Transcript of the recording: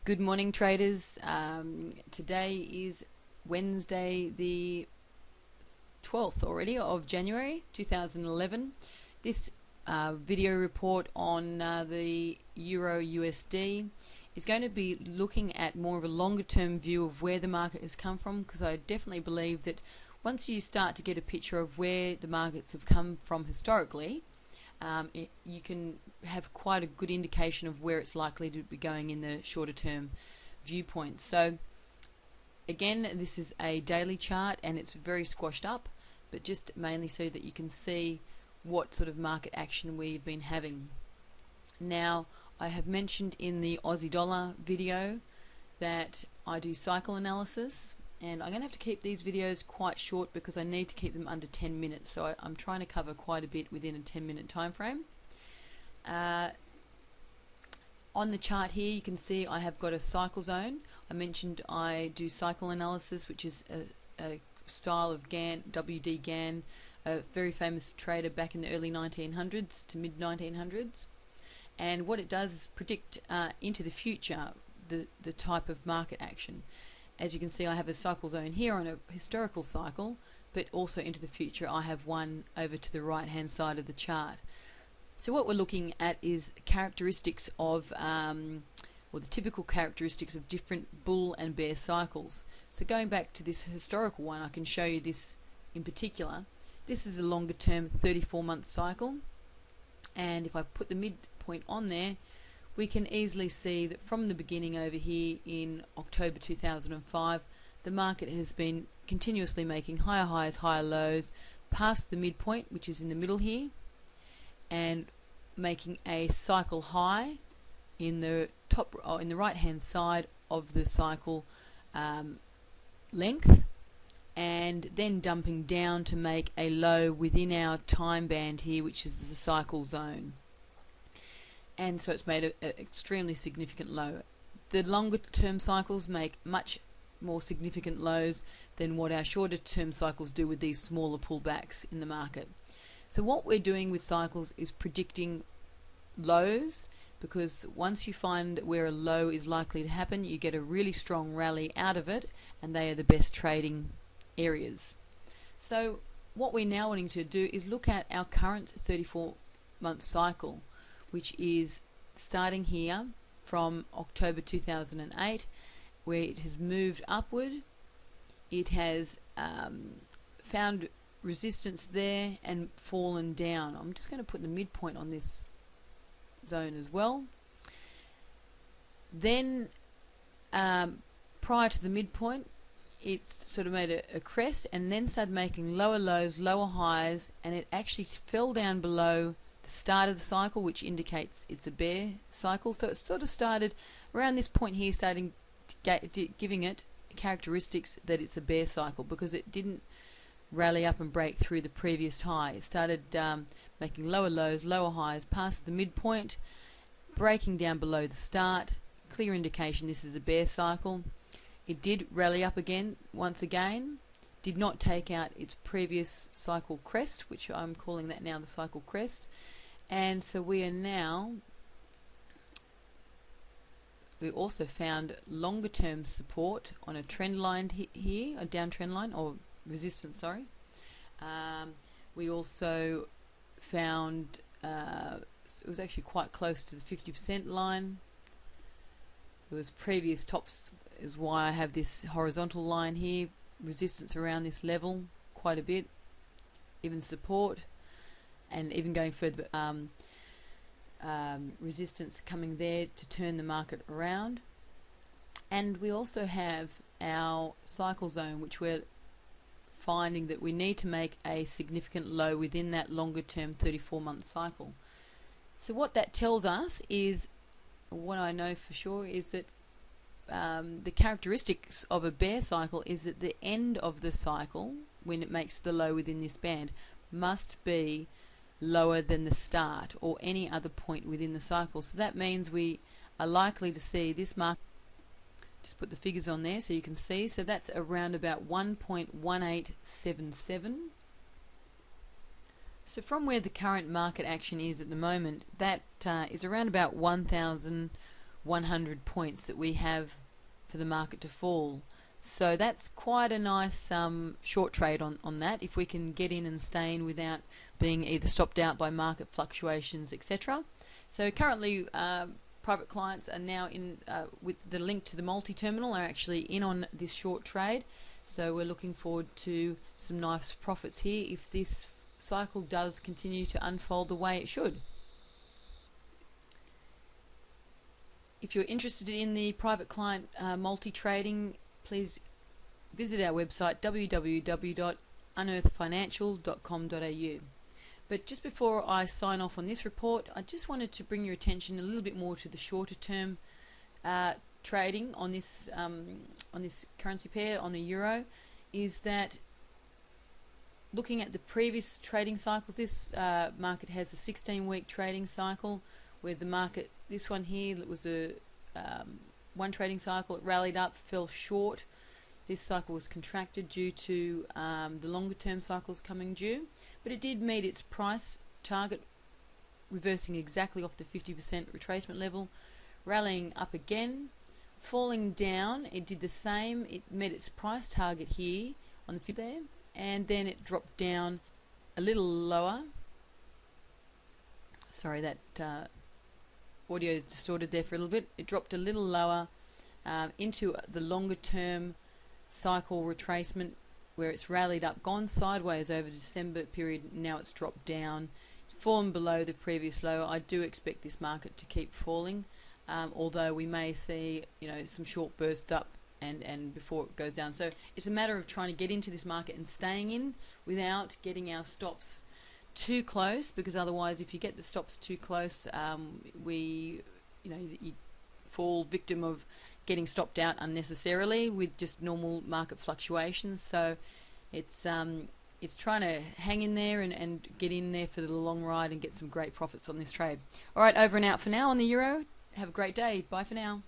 Good morning, traders. Today is Wednesday the 12th already of January 2011. This video report on the Euro USD is going to be looking at more of a longer term view of where the market has come from, because I definitely believe that once you start to get a picture of where the markets have come from historically, you can have quite a good indication of where it's likely to be going in the shorter term viewpoint. So again, this is a daily chart and it's very squashed up, but just mainly so that you can see what sort of market action we've been having. Now, I have mentioned in the Aussie dollar video that I do cycle analysis, and I'm going to have to keep these videos quite short because I need to keep them under 10 minutes, so I'm trying to cover quite a bit within a 10-minute time frame. On the chart here you can see I have got a cycle zone. I mentioned I do cycle analysis, which is a style of Gann, WD Gann, a very famous trader back in the early 1900s to mid 1900s, and what it does is predict into the future the type of market action. As you can see, I have a cycle zone here on a historical cycle, but also into the future I have one over to the right hand side of the chart. So what we're looking at is characteristics of, or the typical characteristics of different bull and bear cycles. So going back to this historical one, I can show you this in particular. This is a longer term 34-month cycle, and if I put the midpoint on there, we can easily see that from the beginning over here in October 2005, the market has been continuously making higher highs, higher lows, past the midpoint, which is in the middle here, and making a cycle high in the top, in the right hand side of the cycle length, and then dumping down to make a low within our time band here, which is the cycle zone. And so it's made an extremely significant low. The longer term cycles make much more significant lows than what our shorter term cycles do with these smaller pullbacks in the market. So what we're doing with cycles is predicting lows, because once you find where a low is likely to happen, you get a really strong rally out of it, and they are the best trading areas. So what we're now wanting to do is look at our current 34-month cycle, which is starting here from October 2008, where it has moved upward. It has found resistance there and fallen down. I'm just going to put the midpoint on this zone as well. Then prior to the midpoint, it's sort of made a crest and then started making lower lows, lower highs, and it actually fell down below the start of the cycle, which indicates it's a bear cycle. So it sort of started around this point here, starting giving it characteristics that it's a bear cycle, because it didn't rally up and break through the previous high. It started making lower lows, lower highs, past the midpoint, breaking down below the start. Clear indication this is a bear cycle. It did rally up again, once again, did not take out its previous cycle crest, which I'm calling that now the cycle crest. And so we are now, we also found longer term support on a trend line here, a downtrend line, or resistance, sorry. We also found it was actually quite close to the 50% line. There was previous tops, is why I have this horizontal line here, resistance around this level quite a bit, even support, and even going further, resistance coming there to turn the market around. And we also have our cycle zone, which we're finding that we need to make a significant low within that longer term 34-month cycle. So what that tells us is, what I know for sure is that the characteristics of a bear cycle is that the end of the cycle, when it makes the low within this band, must be lower than the start or any other point within the cycle. So that means we are likely to see this market, just put the figures on there so you can see, so that's around about 1.1877. So from where the current market action is at the moment, that is around about 1,100 100 points that we have for the market to fall. So that's quite a nice short trade on that, if we can get in and stay in without being either stopped out by market fluctuations, etc. So currently private clients are now in with the link to the multi-terminal, are actually in on this short trade. So we're looking forward to some nice profits here if this cycle does continue to unfold the way it should. If you're interested in the private client multi-trading, please visit our website www.unearthfinancial.com.au. But just before I sign off on this report, I just wanted to bring your attention a little bit more to the shorter term trading on this currency pair, on the euro. Is that looking at the previous trading cycles, this market has a 16-week trading cycle, where the market, this one here, that was a one trading cycle, it rallied up, fell short. This cycle was contracted due to the longer term cycles coming due, but it did meet its price target, reversing exactly off the 50% retracement level, rallying up again, falling down. It did the same, it met its price target here on the 50 there, and then it dropped down a little lower. Sorry, that audio distorted there for a little bit. It dropped a little lower into the longer term cycle retracement, where it's rallied up, gone sideways over the December period. Now it's dropped down, fallen below the previous low. I do expect this market to keep falling, although we may see, you know, some short bursts up and before it goes down. So it's a matter of trying to get into this market and staying in without getting our stops too close, because otherwise, if you get the stops too close, you fall victim of getting stopped out unnecessarily with just normal market fluctuations. So it's trying to hang in there and get in there for the long ride and get some great profits on this trade. All right, over and out for now on the euro. Have a great day. Bye for now.